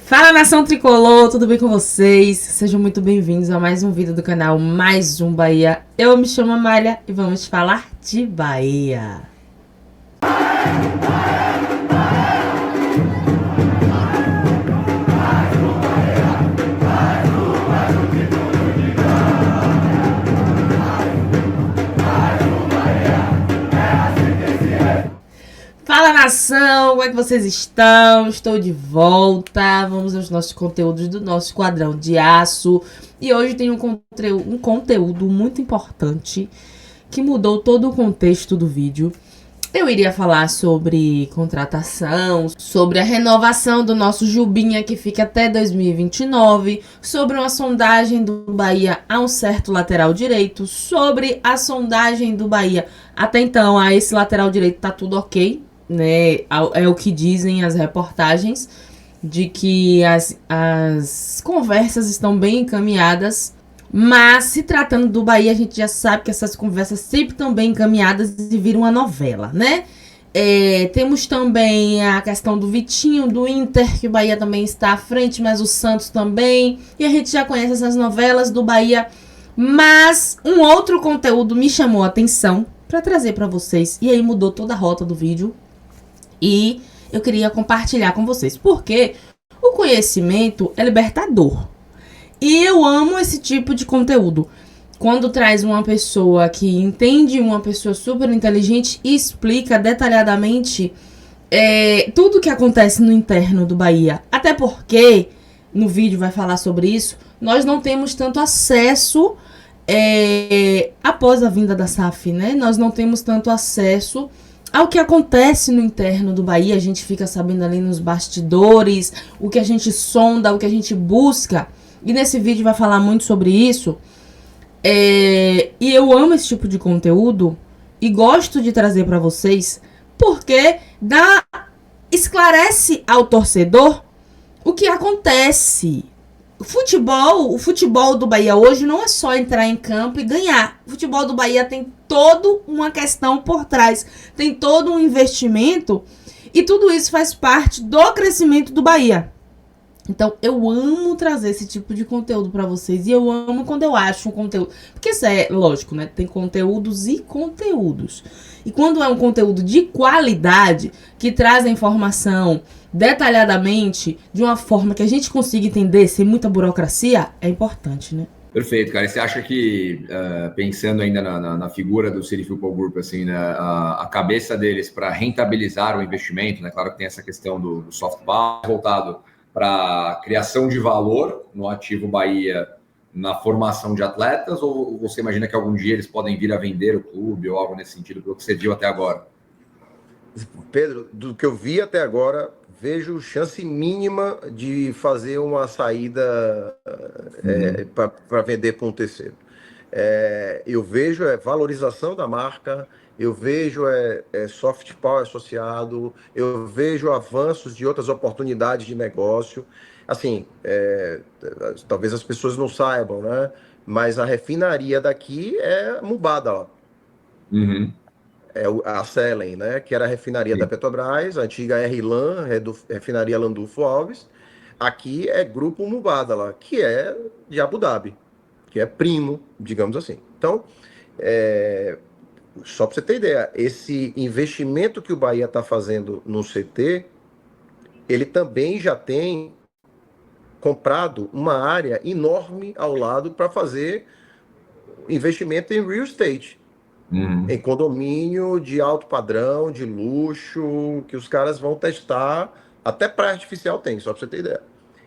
Fala, nação tricolor, tudo bem com vocês? Sejam muito bem-vindos a mais um vídeo do canal Mais Um Bahia. Eu me chamo Amália e vamos falar de Bahia. Fala, nação, como é que vocês estão? Estou de volta, vamos aos nossos conteúdos do nosso Esquadrão de Aço. E hoje tem um conteúdo muito importante que mudou todo o contexto do vídeo. Eu iria falar sobre contratação, sobre a renovação do nosso Jubinha que fica até 2029, sobre uma sondagem do Bahia a um certo lateral direito, sobre a sondagem do Bahia até então a esse lateral direito tá tudo ok, né? É o que dizem as reportagens, de que as conversas estão bem encaminhadas. Mas se tratando do Bahia, a gente já sabe que essas conversas sempre estão bem encaminhadas e viram uma novela, né? Temos também a questão do Vitinho, do Inter, que o Bahia também está à frente, mas o Santos também. E a gente já conhece essas novelas do Bahia. Mas um outro conteúdo me chamou a atenção para trazer para vocês. E aí mudou toda a rota do vídeo. E eu queria compartilhar com vocês. Porque o conhecimento é libertador. E eu amo esse tipo de conteúdo. Quando traz uma pessoa que entende, uma pessoa super inteligente e explica detalhadamente tudo o que acontece no interno do Bahia. Até porque, no vídeo vai falar sobre isso, nós não temos tanto acesso após a vinda da SAF, né? Nós não temos tanto acesso ao que acontece no interno do Bahia. A gente fica sabendo ali nos bastidores, o que a gente sonda, o que a gente busca. E nesse vídeo vai falar muito sobre isso. E eu amo esse tipo de conteúdo e gosto de trazer para vocês porque esclarece ao torcedor o que acontece. O futebol do Bahia hoje não é só entrar em campo e ganhar. O futebol do Bahia tem toda uma questão por trás, tem todo um investimento e tudo isso faz parte do crescimento do Bahia. Então, eu amo trazer esse tipo de conteúdo pra vocês. E eu amo quando eu acho um conteúdo. Porque isso é lógico, né? Tem conteúdos e conteúdos. E quando é um conteúdo de qualidade, que traz a informação detalhadamente, de uma forma que a gente consiga entender, sem muita burocracia, é importante, né? Perfeito, cara. E você acha que, pensando ainda na figura do City Football Group, assim, né, a cabeça deles para rentabilizar o investimento, né? Claro que tem essa questão do soft power voltado para a criação de valor no ativo Bahia na formação de atletas, ou você imagina que algum dia eles podem vir a vender o clube ou algo nesse sentido, pelo que você viu até agora? Pedro, do que eu vi até agora, vejo chance mínima de fazer uma saída para vender para um terceiro. Eu vejo valorização da marca, eu vejo soft power associado, eu vejo avanços de outras oportunidades de negócio. Assim, talvez as pessoas não saibam, né? Mas a refinaria daqui é Mubadala. Uhum. A Selen, né? Que era a refinaria Sim. da Petrobras, a antiga RLAN, refinaria Landulfo Alves. Aqui é Grupo Mubadala, que é de Abu Dhabi, que é primo, digamos assim. Então, só para você ter ideia, esse investimento que o Bahia está fazendo no CT, ele também já tem comprado uma área enorme ao lado para fazer investimento em real estate. Em condomínio de alto padrão, de luxo, que os caras vão testar. Até praia artificial tem, só para você ter ideia.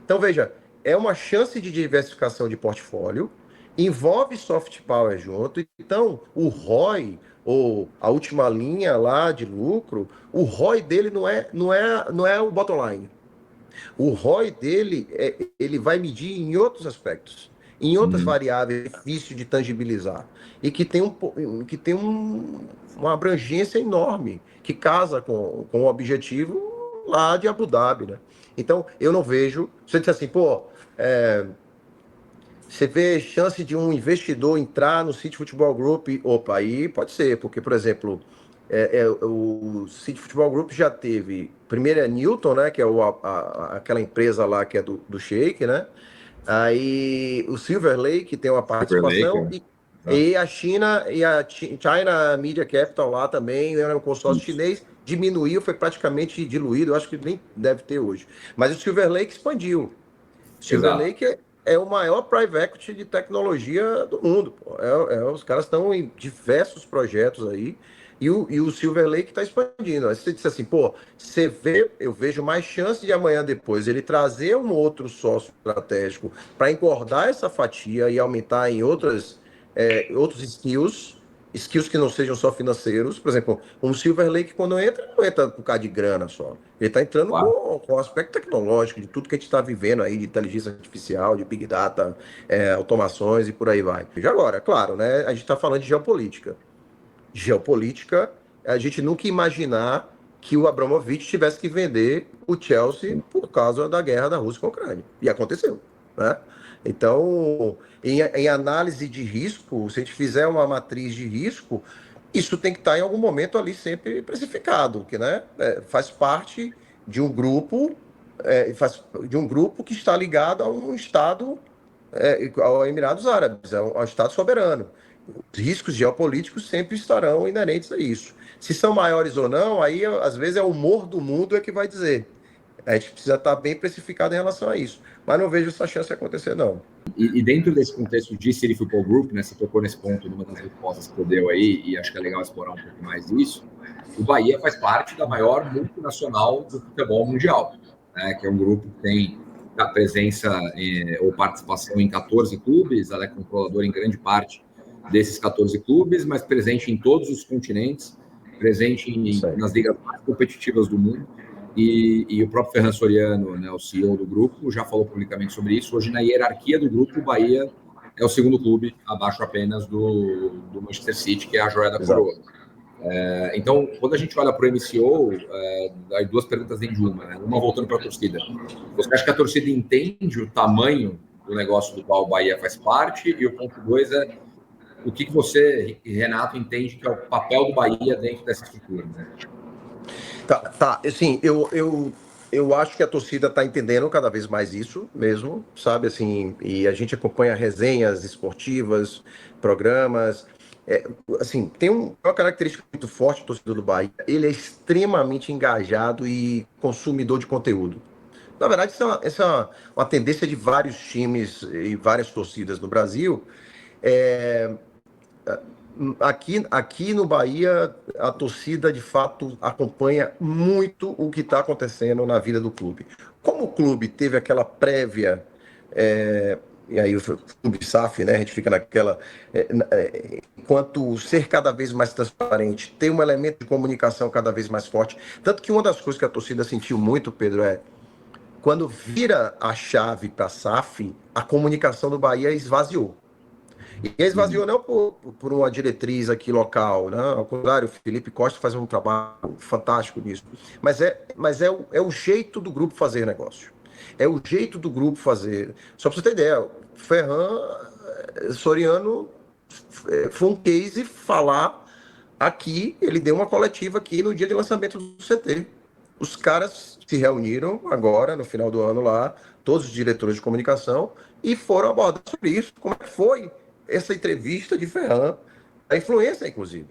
Então, veja, é uma chance de diversificação de portfólio, envolve soft power junto. Então, o ROI, ou a última linha lá de lucro, o ROI dele não é o bottom line. O ROI dele, ele vai medir em outros aspectos, em outras variáveis difíceis de tangibilizar, e que tem, uma abrangência enorme, que casa com o objetivo lá de Abu Dhabi, né? Então, eu não vejo... Você diz assim, você vê chance de um investidor entrar no City Football Group? Opa, aí pode ser, porque, por exemplo, O City Futebol Group já teve, primeiro é Newton, né, que é aquela empresa lá que é do Sheik, né? Aí o Silver Lake que tem uma participação e a China e a China Media Capital lá também, né, um consórcio chinês, diminuiu, foi praticamente diluído, eu acho que nem deve ter hoje. Mas o Silver Lake expandiu. Silver Lake é o maior private equity de tecnologia do mundo. Pô. Os caras estão em diversos projetos aí e o Silver Lake está expandindo. Aí você disse assim, pô, eu vejo mais chance de amanhã depois ele trazer um outro sócio estratégico para engordar essa fatia e aumentar em outros skills que não sejam só financeiros. Por exemplo, um Silver Lake, quando entra, não entra por causa de grana só. Ele está entrando com o aspecto tecnológico, de tudo que a gente está vivendo aí, de inteligência artificial, de Big Data, automações e por aí vai. E agora, claro, né, a gente está falando de geopolítica. Geopolítica, a gente nunca imaginar que o Abramovich tivesse que vender o Chelsea por causa da guerra da Rússia com a Ucrânia. E aconteceu, né? Então, em análise de risco, se a gente fizer uma matriz de risco, isso tem que estar em algum momento ali sempre precificado, que, né, faz parte de um grupo, que está ligado a um Estado, ao Emirados Árabes, ao Estado soberano. Os riscos geopolíticos sempre estarão inerentes a isso. Se são maiores ou não, aí às vezes é o humor do mundo que vai dizer. A gente precisa estar bem precificado em relação a isso. Mas não vejo essa chance acontecer, não. E dentro desse contexto de City Football Group, né, você tocou nesse ponto numa das respostas que eu deu aí, e acho que é legal explorar um pouco mais disso, o Bahia faz parte da maior multinacional do futebol mundial, né, que é um grupo que tem a presença ou participação em 14 clubes, ela é controladora em grande parte desses 14 clubes, mas presente em todos os continentes, presente nas ligas mais competitivas do mundo. E o próprio Ferran Soriano, né, o CEO do grupo, já falou publicamente sobre isso. Hoje, na hierarquia do grupo, o Bahia é o segundo clube, abaixo apenas do Manchester City, que é a joia da coroa. Então, quando a gente olha para o MCO, aí duas perguntas dentro de uma, né? Uma voltando para a torcida. Você acha que a torcida entende o tamanho do negócio do qual o Bahia faz parte? E o ponto 2 é o que você, Renato, entende que é o papel do Bahia dentro dessa estrutura, né? Tá. Assim, eu acho que a torcida está entendendo cada vez mais isso mesmo, sabe? Assim, e a gente acompanha resenhas esportivas, programas. Assim, tem uma característica muito forte do torcedor do Bahia. Ele é extremamente engajado e consumidor de conteúdo. Na verdade, essa é uma tendência de vários times e várias torcidas no Brasil. Aqui no Bahia, a torcida de fato acompanha muito o que está acontecendo na vida do clube. Como o clube teve aquela prévia, e aí o clube SAF, né, a gente fica naquela. Enquanto ser cada vez mais transparente, ter um elemento de comunicação cada vez mais forte. Tanto que uma das coisas que a torcida sentiu muito, Pedro, quando vira a chave para a SAF, a comunicação do Bahia esvaziou. E esvaziou não por uma diretriz aqui local, né? Ao contrário, o Felipe Costa faz um trabalho fantástico nisso. Mas é o jeito do grupo fazer negócio. É o jeito do grupo fazer. Só para você ter ideia, o Ferran Soriano foi um case falar aqui, ele deu uma coletiva aqui no dia de lançamento do CT. Os caras se reuniram agora, no final do ano lá, todos os diretores de comunicação, e foram abordar sobre isso. Como é que foi essa entrevista de Ferran, a influência, inclusive.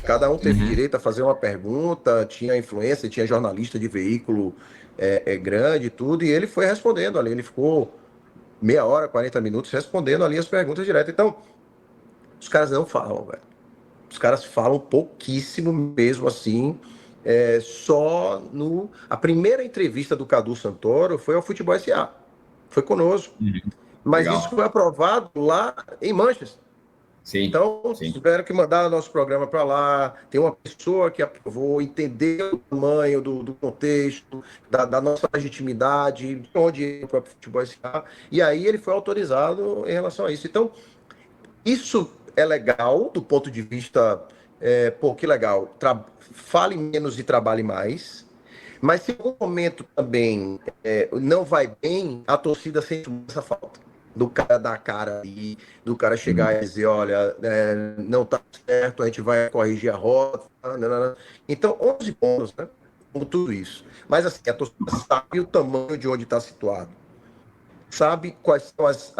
Cada um teve direito a fazer uma pergunta, tinha influência, tinha jornalista de veículo grande e tudo, e ele foi respondendo ali, ele ficou meia hora, 40 minutos respondendo ali as perguntas diretas. Então, os caras não falam, velho. Os caras falam pouquíssimo mesmo assim, só no... A primeira entrevista do Cadu Santoro foi ao Futebol S.A., foi conosco. Mas legal. Isso foi aprovado lá em Manchester. Sim, então, tiveram que mandar o nosso programa para lá. Tem uma pessoa que aprovou, entender o tamanho do contexto, da nossa legitimidade, de onde é o próprio Futebol S.A. E aí ele foi autorizado em relação a isso. Então, isso é legal do ponto de vista... que legal. Fale menos e trabalhe mais. Mas se em algum momento também não vai bem, a torcida sente essa falta. do cara dar a cara ali, do cara chegar e dizer, olha, não tá certo, a gente vai corrigir a rota. Nanana. Então, 11 pontos, né? Como tudo isso. Mas assim, a torcida sabe o tamanho de onde está situado, sabe quais são as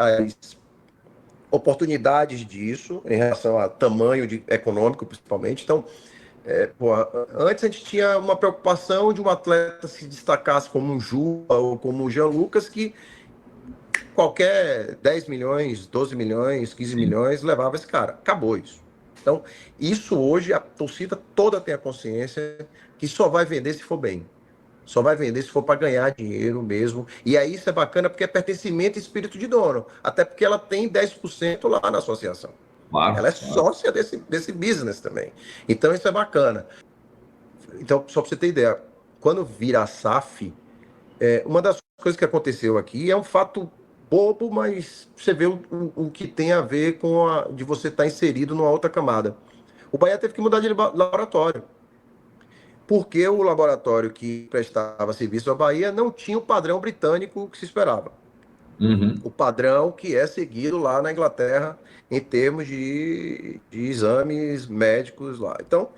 oportunidades disso em relação a tamanho econômico, principalmente. Então, antes a gente tinha uma preocupação de um atleta se destacasse como um Juba ou como um Jean Lucas, que qualquer 10 milhões, 12 milhões, 15 milhões levava esse cara. Acabou isso. Então, isso hoje a torcida toda tem a consciência que só vai vender se for bem. Só vai vender se for para ganhar dinheiro mesmo. E aí isso é bacana porque é pertencimento e espírito de dono. Até porque ela tem 10% lá na associação. Claro, Ela é claro. sócia desse business também. Então isso é bacana. Então, só para você ter ideia, quando vira a SAF, uma das coisas que aconteceu aqui é um fato bobo, mas você vê o que tem a ver com de você estar inserido numa outra camada. O Bahia teve que mudar de laboratório, porque o laboratório que prestava serviço à Bahia não tinha o padrão britânico que se esperava. Uhum. O padrão que é seguido lá na Inglaterra em termos de exames médicos lá. Então,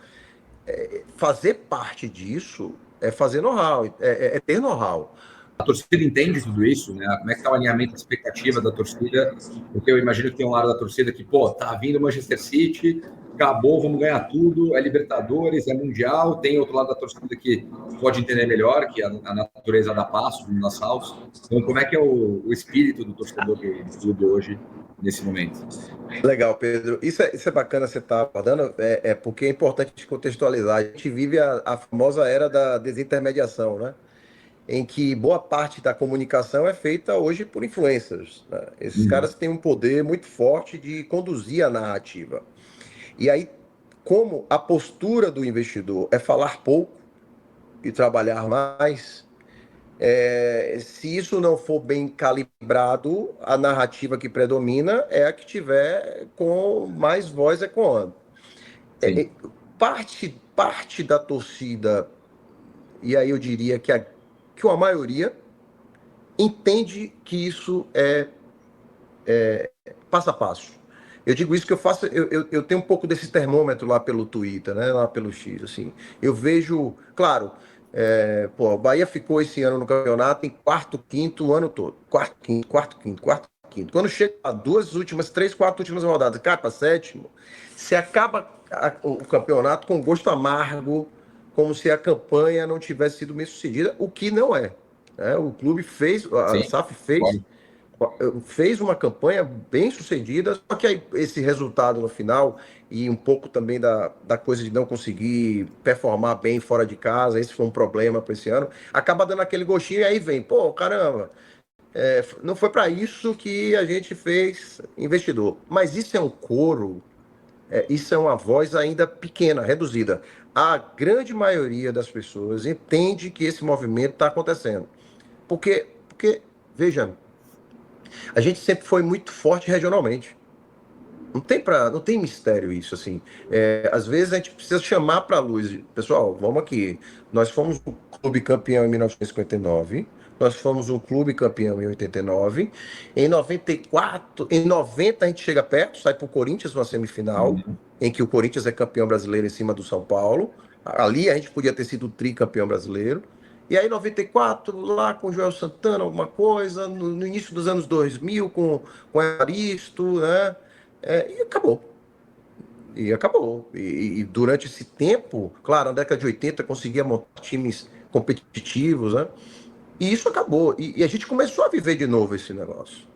fazer parte disso é fazer know-how, é ter know-how. A torcida entende tudo isso, né? Como é que tá o alinhamento, a expectativa da torcida? Porque eu imagino que tem um lado da torcida que, pô, tá vindo o Manchester City, acabou, vamos ganhar tudo, é Libertadores, é Mundial. Tem outro lado da torcida que pode entender melhor, que a natureza dá passo, não dá saltos. Então, como é que é o espírito do torcedor do clube hoje, nesse momento? Legal, Pedro. Isso é bacana você estar abordando, porque é importante contextualizar. A gente vive a famosa era da desintermediação, né? Em que boa parte da comunicação é feita hoje por influencers, né? Esses caras têm um poder muito forte de conduzir a narrativa. E aí, como a postura do investidor é falar pouco e trabalhar mais, se isso não for bem calibrado, a narrativa que predomina é a que tiver com mais voz ecoando. Parte da torcida, e aí eu diria que uma maioria entende que isso é passo a passo. Eu digo isso que eu faço, eu tenho um pouco desse termômetro lá pelo Twitter, né, lá pelo X, assim. Eu vejo, claro, o Bahia ficou esse ano no campeonato em quarto, quinto o ano todo. Quarto, quinto, quarto, quinto, quarto, quinto. Quando chega a três, quatro últimas rodadas, cai para sétimo, você acaba o campeonato com gosto amargo, como se a campanha não tivesse sido bem sucedida, o que não é. Né? O clube fez, a SAF fez uma campanha bem sucedida, só que aí esse resultado no final e um pouco também da coisa de não conseguir performar bem fora de casa, esse foi um problema para esse ano, acaba dando aquele gostinho e aí vem, pô, caramba, não foi para isso que a gente fez investidor. Mas isso é um coro, isso é uma voz ainda pequena, reduzida. A grande maioria das pessoas entende que esse movimento está acontecendo. Porque, veja, a gente sempre foi muito forte regionalmente. Não tem mistério isso, assim. Às vezes a gente precisa chamar para a luz. Pessoal, vamos aqui. Nós fomos um clube campeão em 1959. Nós fomos um clube campeão em 89. Em 94, em 90 a gente chega perto, sai para o Corinthians numa semifinal, em que o Corinthians é campeão brasileiro em cima do São Paulo. Ali a gente podia ter sido tricampeão brasileiro. E aí, 94, lá com o Joel Santana, alguma coisa, no início dos anos 2000, com o Evaristo, né? E acabou. E acabou. E durante esse tempo, claro, na década de 80, conseguia montar times competitivos, né? E isso acabou. E a gente começou a viver de novo esse negócio.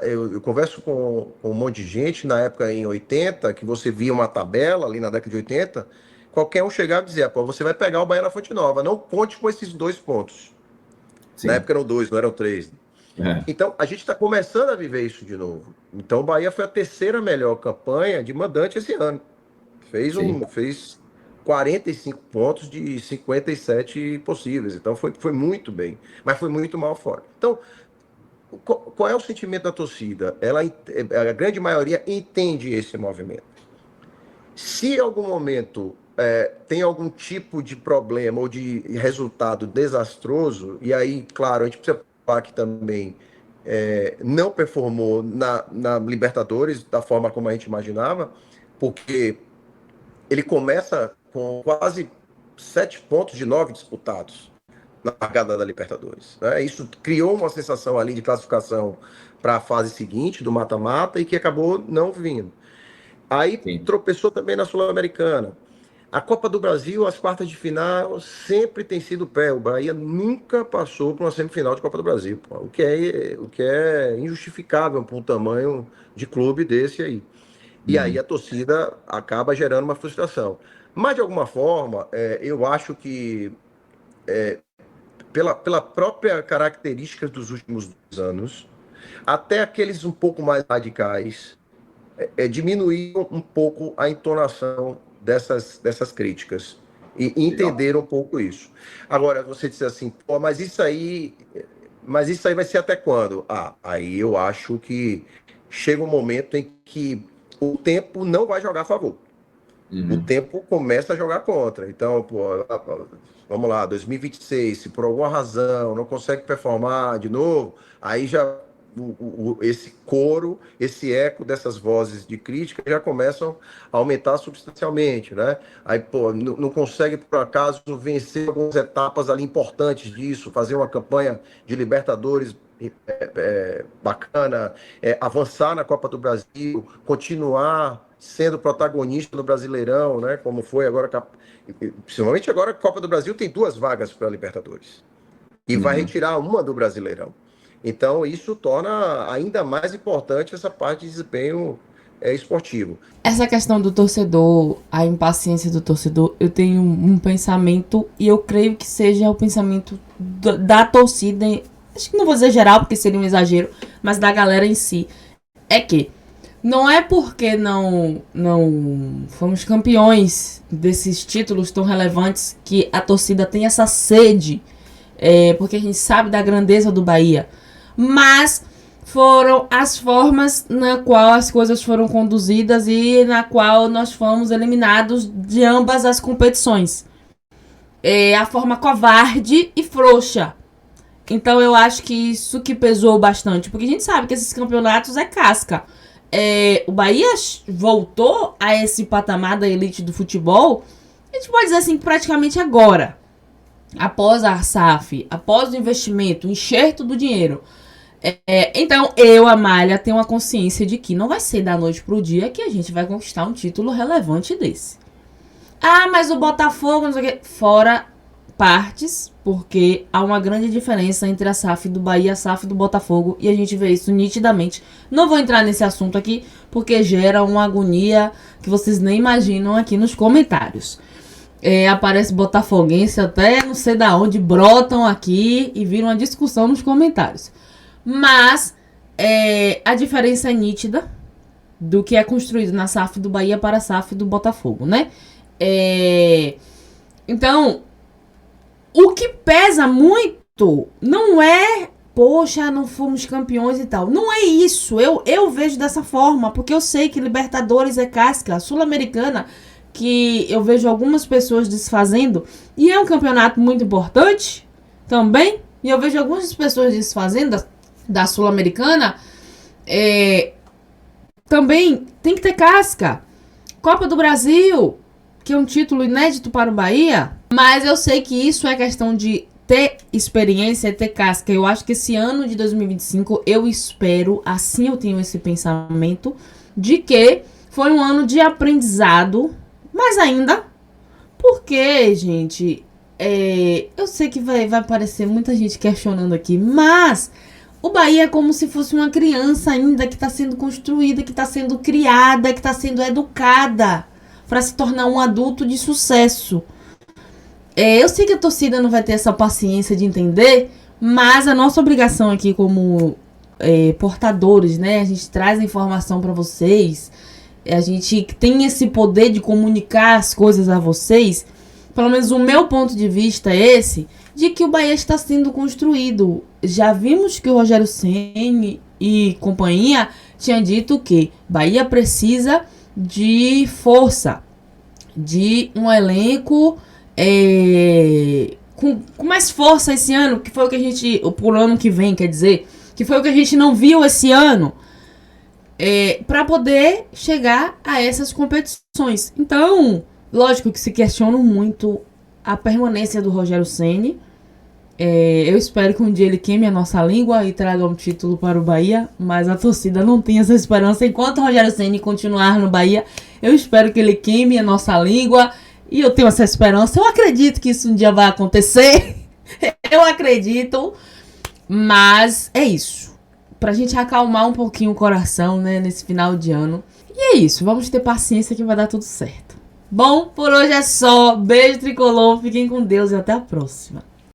Eu converso com um monte de gente na época em 80, que você via uma tabela ali na década de 80, qualquer um chegava e dizia, pô, você vai pegar o Bahia na Fonte Nova, não conte com esses 2 pontos. Sim. Na época eram 2, não eram 3. Então, a gente está começando a viver isso de novo. Então, o Bahia foi a terceira melhor campanha de mandante esse ano. Fez 45 pontos de 57 possíveis. Então, foi muito bem. Mas foi muito mal fora. Então, qual é o sentimento da torcida? A grande maioria entende esse movimento. Se em algum momento tem algum tipo de problema ou de resultado desastroso, e aí, claro, a gente precisa falar que também não performou na Libertadores da forma como a gente imaginava, porque ele começa com quase 7 pontos de 9 disputados na largada da Libertadores, né? Isso criou uma sensação ali de classificação para a fase seguinte do mata-mata e que acabou não vindo. Aí Sim. tropeçou também na Sul-Americana. A Copa do Brasil, as quartas de final, sempre tem sido pé. O Bahia nunca passou por uma semifinal de Copa do Brasil, pô, o que é injustificável para um tamanho de clube desse aí. E aí a torcida acaba gerando uma frustração. Mas, de alguma forma, eu acho que, pela própria característica dos últimos anos, até aqueles um pouco mais radicais, diminuíram um pouco a entonação dessas críticas e entenderam um pouco isso. Agora, você disse assim, pô, mas isso aí vai ser até quando? Aí eu acho que chega um momento em que o tempo não vai jogar a favor. O tempo começa a jogar contra. Então, pô, vamos lá, 2026, se por alguma razão não consegue performar de novo, aí já esse coro, esse eco dessas vozes de crítica já começam a aumentar substancialmente, né? Aí, pô, não consegue, por acaso, vencer algumas etapas ali importantes disso, fazer uma campanha de Libertadores bacana, avançar na Copa do Brasil, continuar sendo protagonista no Brasileirão, né? Como foi agora, principalmente agora a Copa do Brasil tem 2 vagas para a Libertadores e vai retirar uma do Brasileirão. Então, isso torna ainda mais importante essa parte de desempenho esportivo. Essa questão do torcedor, a impaciência do torcedor, eu tenho um pensamento, e eu creio que seja o pensamento da torcida, acho que não vou dizer geral, porque seria um exagero, mas da galera em si. É que não é porque não fomos campeões desses títulos tão relevantes que a torcida tem essa sede, porque a gente sabe da grandeza do Bahia. Mas foram as formas na qual as coisas foram conduzidas e na qual nós fomos eliminados de ambas as competições. A forma covarde e frouxa. Então eu acho que isso que pesou bastante, porque a gente sabe que esses campeonatos é casca. O Bahia voltou a esse patamar da elite do futebol, a gente pode dizer assim, praticamente agora. Após a SAF, após o investimento, o enxerto do dinheiro. Então, a Malha, tenho a consciência de que não vai ser da noite pro dia que a gente vai conquistar um título relevante desse. Mas o Botafogo, não sei o quê. Fora partes, porque há uma grande diferença entre a SAF do Bahia e a SAF do Botafogo, e a gente vê isso nitidamente. Não vou entrar nesse assunto aqui, porque gera uma agonia que vocês nem imaginam aqui nos comentários. Aparece botafoguense até não sei da onde, brotam aqui e viram uma discussão nos comentários. Mas a diferença é nítida do que é construído na SAF do Bahia para a SAF do Botafogo, né? Então, o que pesa muito não é, poxa, não fomos campeões e tal. Não é isso. Eu vejo dessa forma, porque eu sei que Libertadores é casca, Sul-Americana, que eu vejo algumas pessoas desfazendo, e é um campeonato muito importante também, e eu vejo algumas pessoas desfazendo da Sul-Americana, também tem que ter casca. Copa do Brasil, que é um título inédito para o Bahia, mas eu sei que isso é questão de ter experiência, ter casca. Eu acho que esse ano de 2025, eu espero, assim eu tenho esse pensamento, de que foi um ano de aprendizado, mas ainda, porque, gente, eu sei que vai aparecer muita gente questionando aqui, mas o Bahia é como se fosse uma criança ainda que está sendo construída, que está sendo criada, que está sendo educada para se tornar um adulto de sucesso. Eu sei que a torcida não vai ter essa paciência de entender, mas a nossa obrigação aqui como portadores, né? A gente traz a informação para vocês, a gente tem esse poder de comunicar as coisas a vocês. Pelo menos o meu ponto de vista é esse, de que o Bahia está sendo construído. Já vimos que o Rogério Ceni e companhia tinham dito que Bahia precisa de força, de um elenco com mais força esse ano, que foi o que a gente, pro ano que vem, quer dizer, que foi o que a gente não viu esse ano, para poder chegar a essas competições. Então, lógico que se questionam muito a permanência do Rogério Ceni. Eu espero que um dia ele queime a nossa língua e traga um título para o Bahia, mas a torcida não tem essa esperança. Enquanto o Rogério Ceni continuar no Bahia, eu espero que ele queime a nossa língua e eu tenho essa esperança. Eu acredito que isso um dia vai acontecer. Eu acredito, mas é isso. Pra gente acalmar um pouquinho o coração, né, nesse final de ano. E é isso, vamos ter paciência que vai dar tudo certo. Bom, por hoje é só. Beijo tricolor, fiquem com Deus e até a próxima.